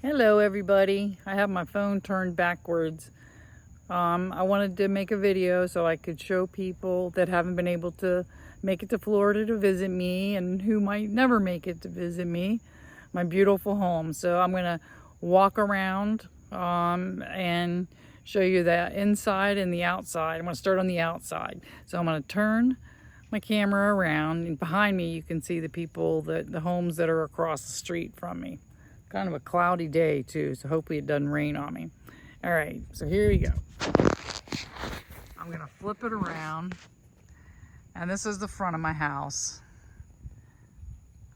Hello everybody. I have my phone turned backwards. I wanted to make a video so I could show people that haven't been able to make it to Florida to visit me and who might never make it to visit me, my beautiful home. So I'm gonna walk around and show you the inside and the outside. I'm gonna start on the outside. So I'm gonna turn my camera around, and behind me you can see the people, the homes that are across the street from me. Kind of a cloudy day too, so hopefully it doesn't rain on me. All right, so here you go. I'm gonna flip it around, and this is the front of my house.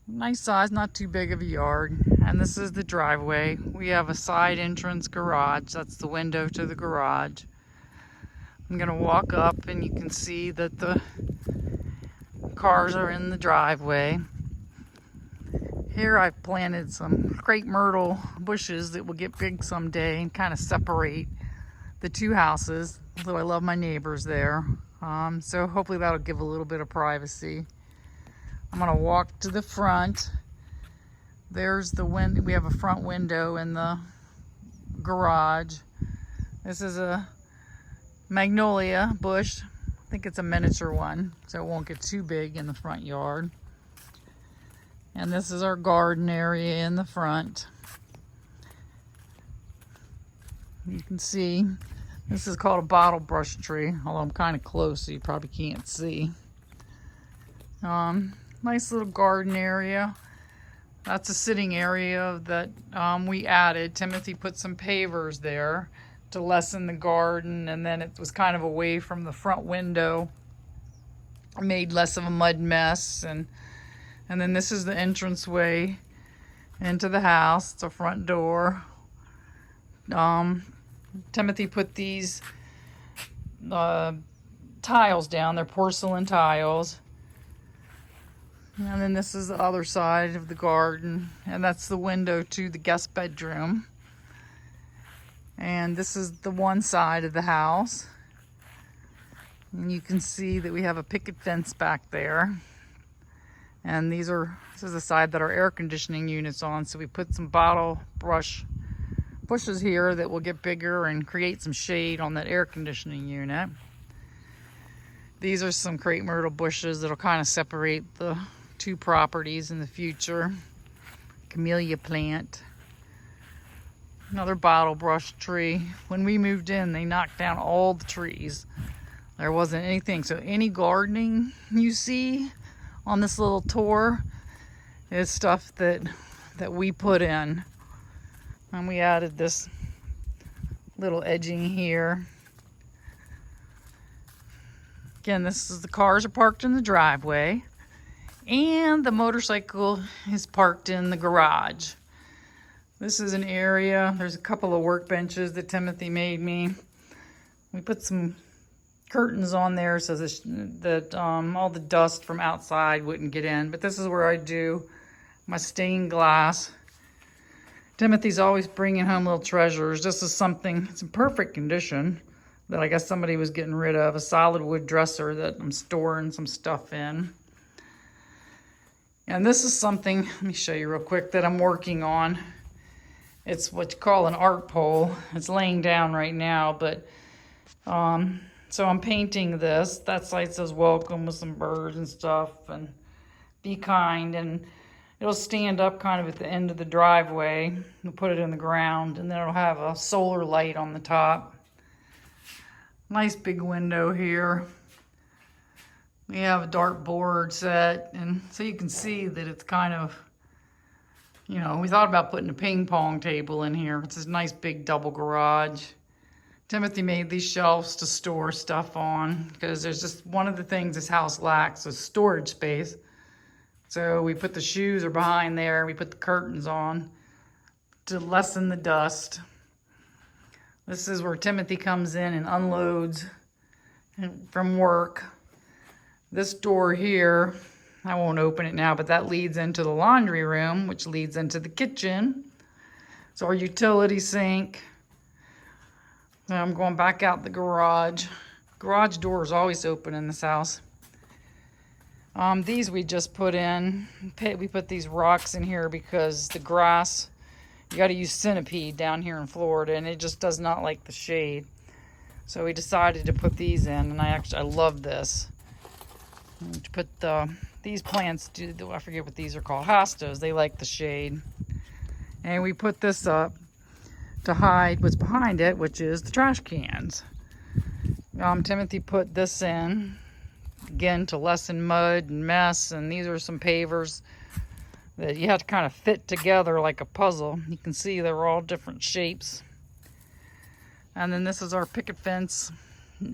Nice size, not too big of a yard. And this is the driveway. We have a side entrance garage. That's the window to the garage. I'm gonna walk up and you can see that the cars are in the driveway. Here I've planted some crepe myrtle bushes that will get big someday and kind of separate the two houses, although I love my neighbors there. So hopefully that'll give a little bit of privacy. I'm gonna walk to the front. There's the window. We have a front window in the garage. This is a magnolia bush. I think it's a miniature one, so it won't get too big in the front yard. And this is our garden area in the front. You can see this is called a bottle brush tree, although I'm kind of close so you probably can't see. Nice little garden area. That's a sitting area that we added. Timothy put some pavers there to lessen the garden, and then it was kind of away from the front window. It made less of a mud mess, and then this is the entranceway into the house. It's a front door. Timothy put these tiles down. They're porcelain tiles. And then this is the other side of the garden. And that's the window to the guest bedroom. And this is the one side of the house. And you can see that we have a picket fence back there. And this is the side that our air conditioning unit's on. So we put some bottle brush bushes here that will get bigger and create some shade on that air conditioning unit. These are some crepe myrtle bushes that'll kind of separate the two properties in the future. Camellia plant. Another bottle brush tree. When we moved in, they knocked down all the trees. There wasn't anything. So any gardening you see on this little tour is stuff that we put in. And we added this little edging here. Again, the cars are parked in the driveway, and the motorcycle is parked in the garage. This is an area, there's a couple of workbenches that Timothy made me. We put some curtains on there so that all the dust from outside wouldn't get in. But this is where I do my stained glass. Timothy's always bringing home little treasures. This is something, it's in perfect condition, that I guess somebody was getting rid of. A solid wood dresser that I'm storing some stuff in. And this is something, let me show you real quick, that I'm working on. It's what you call an art pole. It's laying down right now, but so I'm painting this. That side says welcome with some birds and stuff, and be kind, and it'll stand up kind of at the end of the driveway. We'll put it in the ground, and then it'll have a solar light on the top. Nice big window here. We have a dartboard set, and so you can see that it's kind of, you know, we thought about putting a ping pong table in here. It's this nice big double garage. Timothy made these shelves to store stuff on because there's just one of the things this house lacks is storage space. So we put the shoes are behind there. We put the curtains on to lessen the dust. This is where Timothy comes in and unloads from work. This door here, I won't open it now, but that leads into the laundry room, which leads into the kitchen. So our utility sink. Now I'm going back out the garage. Garage door is always open in this house. These we just put in. We put these rocks in here because the grass You got to use centipede down here in Florida, and it just does not like the shade. So we decided to put these in, and I love this. And to put these plants, I forget what these are called, hostas. They like the shade. And we put this up to hide what's behind it, which is the trash cans. Timothy put this in, again, to lessen mud and mess, and these are some pavers that you have to kind of fit together like a puzzle. You can see they're all different shapes. And then this is our picket fence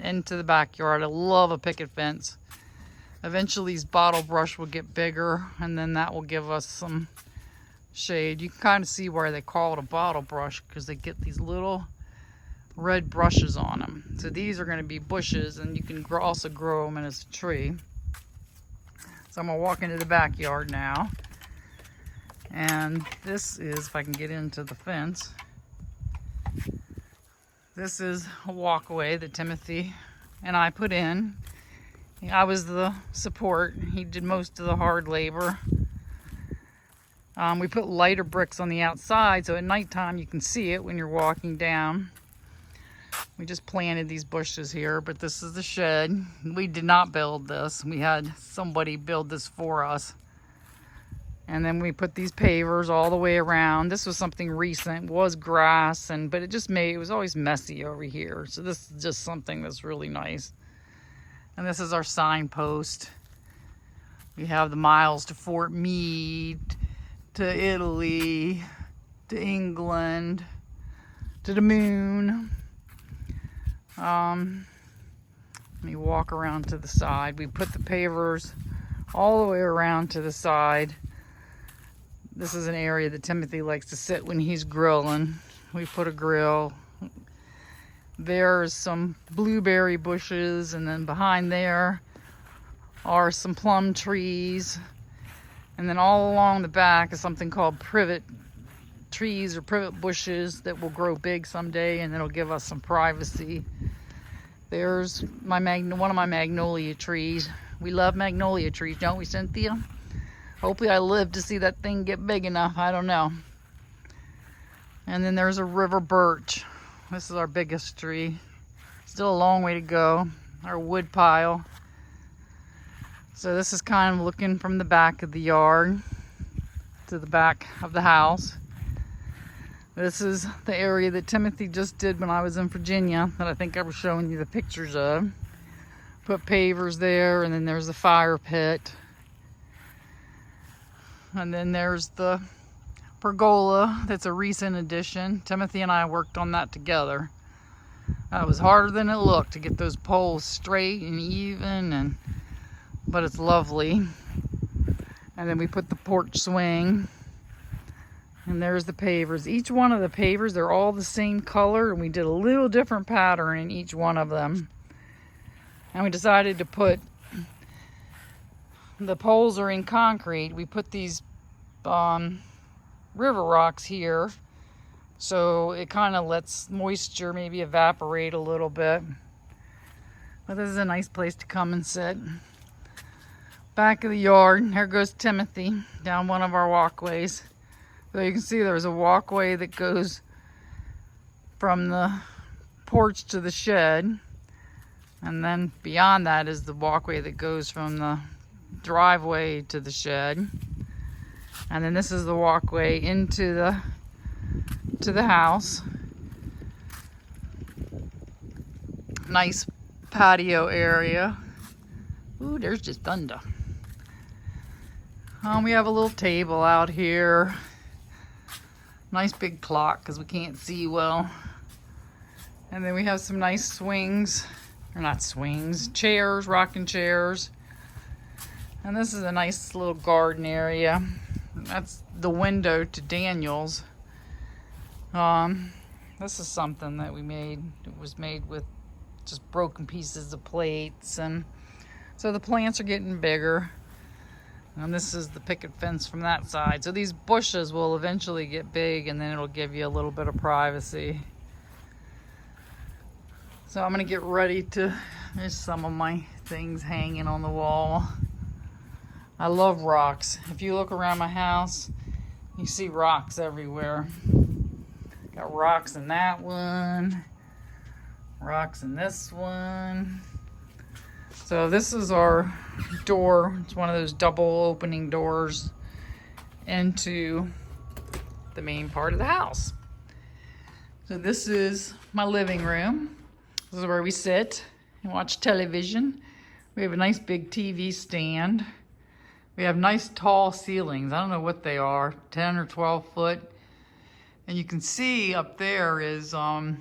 into the backyard. I love a picket fence. Eventually these bottle brush will get bigger, and then that will give us some shade. You can kind of see why they call it a bottle brush, because they get these little red brushes on them. So these are going to be bushes, and you can also grow them as a tree. So I'm going to walk into the backyard now. And this is, if I can get into the fence, this is a walkway that Timothy and I put in. I was the support. He did most of the hard labor. We put lighter bricks on the outside, so at nighttime you can see it when you're walking down. We just planted these bushes here, but this is the shed. We did not build this. We had somebody build this for us. And then we put these pavers all the way around. This was something recent. It was grass, but it was always messy over here. So this is just something that's really nice. And this is our signpost. We have the miles to Fort Meade, to Italy, to England, to the moon. Let me walk around to the side. We put the pavers all the way around to the side. This is an area that Timothy likes to sit when he's grilling. We put a grill. There's some blueberry bushes, and then behind there are some plum trees. And then all along the back is something called privet trees or privet bushes that will grow big someday, and it'll give us some privacy. There's one of my magnolia trees. We love magnolia trees, don't we, Cynthia? Hopefully I live to see that thing get big enough. I don't know. And then there's a river birch. This is our biggest tree. Still a long way to go. Our wood pile. So this is kind of looking from the back of the yard to the back of the house. This is the area that Timothy just did when I was in Virginia, that I think I was showing you the pictures of. Put pavers there, and then there's the fire pit. And then there's the pergola. That's a recent addition. Timothy and I worked on that together. It was harder than it looked to get those poles straight and even, but it's lovely. And then we put the porch swing. And there's the pavers. Each one of the pavers, they're all the same color, and we did a little different pattern in each one of them. And we decided to put, the poles are in concrete. We put these river rocks here, so it kind of lets moisture maybe evaporate a little bit. But this is a nice place to come and sit. Back of the yard, here goes Timothy down one of our walkways. So you can see there's a walkway that goes from the porch to the shed, and then beyond that is the walkway that goes from the driveway to the shed. And then this is the walkway into the house. Nice patio area. Ooh, there's just thunder. We have a little table out here. Nice big clock because we can't see well. And then we have some nice swings, or not swings, chairs, rocking chairs. And this is a nice little garden area. That's the window to Daniel's. This is something that we made. It was made with just broken pieces of plates, and so the plants are getting bigger. And this is the picket fence from that side. So these bushes will eventually get big, and then it'll give you a little bit of privacy. So I'm gonna get ready to, there's some of my things hanging on the wall. I love rocks. If you look around my house, You see rocks everywhere. Got rocks in that one, rocks in this one. So this is our door. It's one of those double opening doors into the main part of the house. So this is my living room. This is where we sit and watch television. We have a nice big TV stand. We have nice tall ceilings. I don't know what they are, 10 or 12 foot. And you can see up there is, I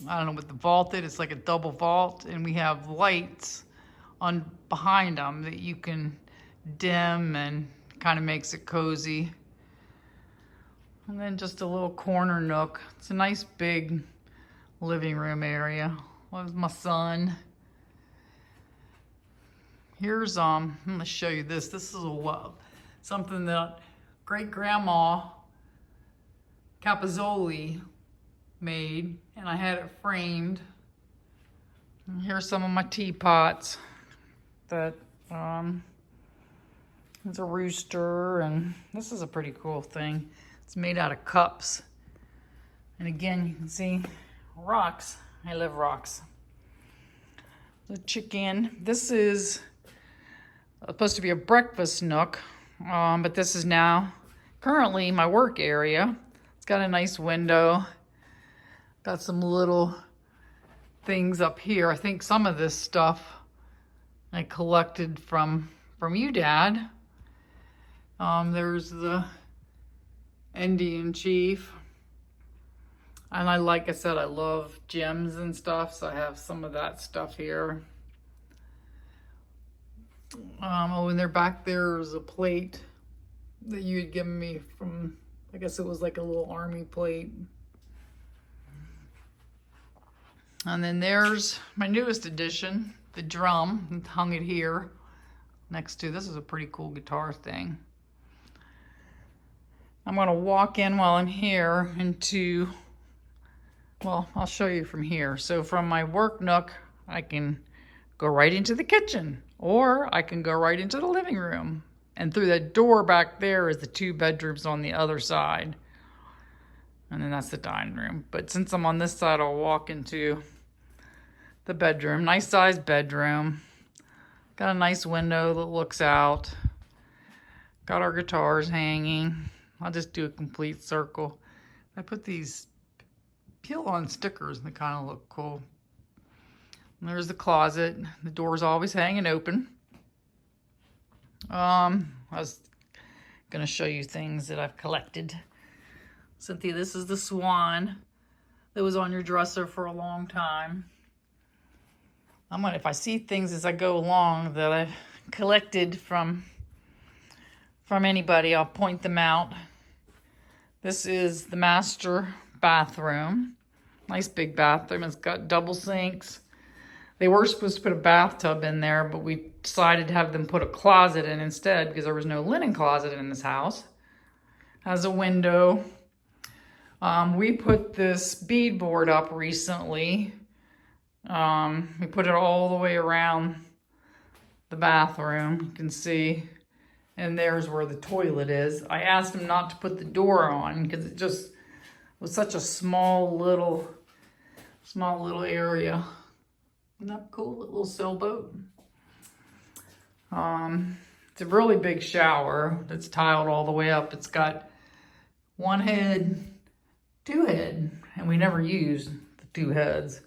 don't know what the vaulted, it's like a double vault, and we have lights on behind them that you can dim and kind of makes it cozy. And then just a little corner nook. It's a nice big living room area. There's my son. Here's I'm gonna show you this. This is something that great grandma Capozzoli made, and I had it framed. And here's some of my teapots that it's a rooster, and this is a pretty cool thing. It's made out of cups. And again, you can see rocks. I love rocks. The chicken. This is supposed to be a breakfast nook, but this is now currently my work area. It's got a nice window. Got some little things up here. I think some of this stuff I collected from you, Dad. There's the Indian chief. And like I said, I love gems and stuff, so I have some of that stuff here. Oh, and back there's a plate that you had given me from, I guess it was like a little army plate. And then there's my newest addition, the drum. Hung it here next to, this is a pretty cool guitar thing. I'm gonna walk in while I'm here into, well, I'll show you from here. So from my work nook, I can go right into the kitchen, or I can go right into the living room. And through that door back there is the 2 bedrooms on the other side. And then that's the dining room. But since I'm on this side, I'll walk into the bedroom. Nice sized bedroom. Got a nice window that looks out. Got our guitars hanging. I'll just do a complete circle. I put these peel-on stickers and they kind of look cool. And there's the closet. The door's always hanging open. I was gonna show you things that I've collected. Cynthia, this is the swan that was on your dresser for a long time. If I see things as I go along that I've collected from anybody, I'll point them out. This is the master bathroom. Nice big bathroom. It's got double sinks. They were supposed to put a bathtub in there, but we decided to have them put a closet in instead because there was no linen closet in this house. Has a window. We put this beadboard up recently. We put it all the way around the bathroom. You can see, and there's where the toilet is. I asked him not to put the door on because it just was such a small little area. Isn't that cool? A little sailboat. It's a really big shower that's tiled all the way up. It's got 1 head, 2 head, and we never use the 2 heads.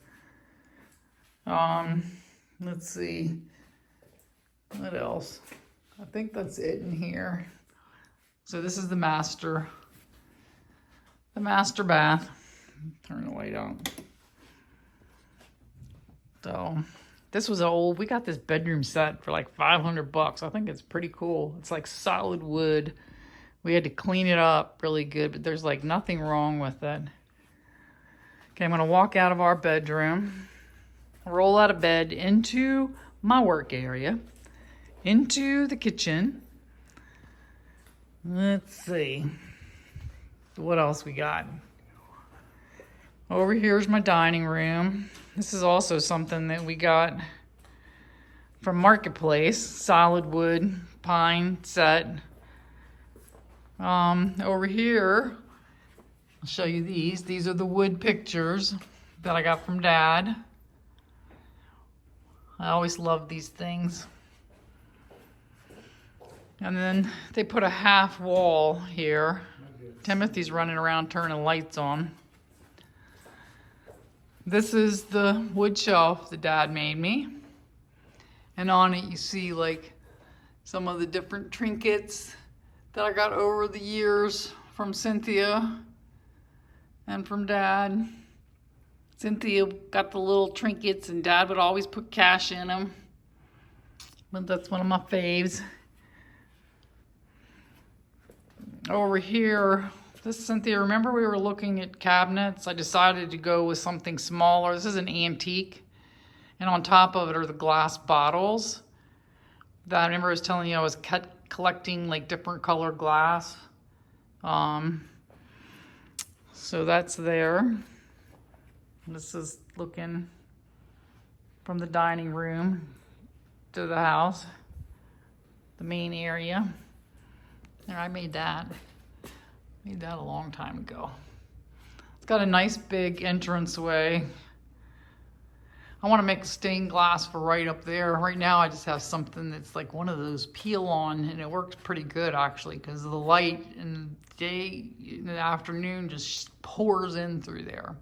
Let's see, what else? I think that's it in here. So this is the master bath. Turn the light on. So this was we got this bedroom set for like $500. I think it's pretty cool. It's like solid wood. We had to clean it up really good, but there's like nothing wrong with it. Okay, I'm gonna walk out of our bedroom, roll out of bed into my work area, into the kitchen. Let's see, what else we got? Over here's my dining room. This is also something that we got from Marketplace, solid wood, pine set. Over here, I'll show you these. These are the wood pictures that I got from Dad. I always love these things. And then they put a half wall here. Timothy's running around turning lights on. This is the wood shelf that Dad made me. And on it you see like some of the different trinkets that I got over the years from Cynthia and from Dad. Cynthia got the little trinkets and Dad would always put cash in them. But that's one of my faves. Over here, this Cynthia, remember we were looking at cabinets? I decided to go with something smaller. This is an antique. And on top of it are the glass bottles. That I remember I was telling you I was collecting like different colored glass. So that's there. This is looking from the dining room to the house, the main area. There, I made that. Made that a long time ago. It's got a nice big entranceway. I want to make a stained glass for right up there. Right now I just have something that's like one of those peel on, and it works pretty good actually because the light in the day, in the afternoon just pours in through there.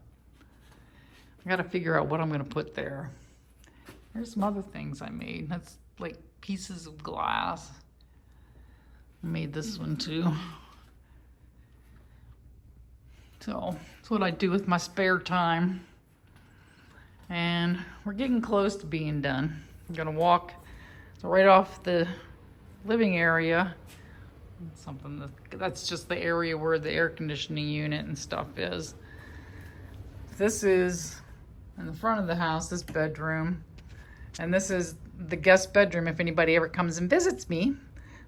I got to figure out what I'm going to put there. There's some other things I made. That's like pieces of glass. I made this one too. So that's what I do with my spare time. And we're getting close to being done. I'm gonna walk right off the living area. Something that's just the area where the air conditioning unit and stuff is. This is in the front of the house, this bedroom. And this is the guest bedroom if anybody ever comes and visits me.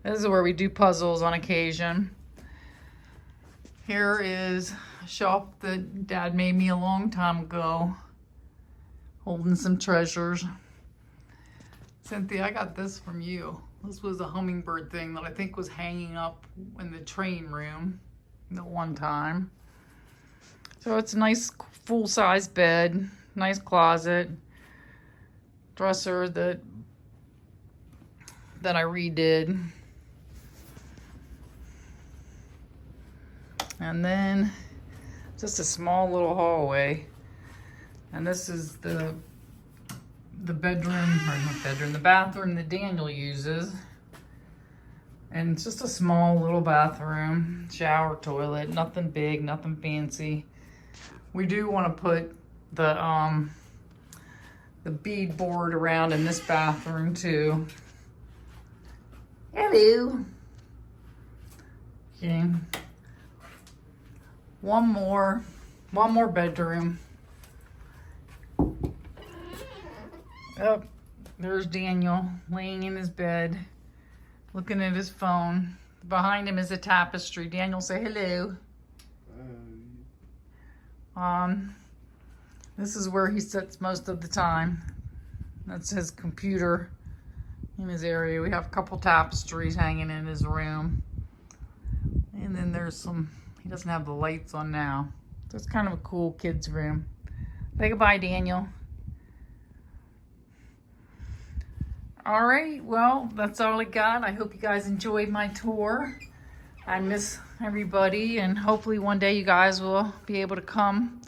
This is where we do puzzles on occasion. Here is a shelf that Dad made me a long time ago. Holding some treasures. Cynthia, I got this from you. This was a hummingbird thing that I think was hanging up in the train room at one time. So it's a nice full-size bed, nice closet, dresser that I redid. And then just a small little hallway. And this is the bedroom, or not bedroom, the bathroom that Daniel uses. And it's just a small little bathroom, shower, toilet, nothing big, nothing fancy. We do want to put the bead board around in this bathroom too. Hello. Okay. One more bedroom. Oh, there's Daniel laying in his bed, looking at his phone. Behind him is a tapestry. Daniel, say hello. This is where he sits most of the time. That's his computer in his area. We have a couple tapestries hanging in his room. And then there's some, he doesn't have the lights on now. So it's kind of a cool kid's room. Say goodbye, Daniel. All right, well, that's all I got. I hope you guys enjoyed my tour. I miss everybody, and hopefully one day you guys will be able to come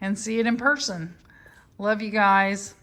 and see it in person. Love you guys.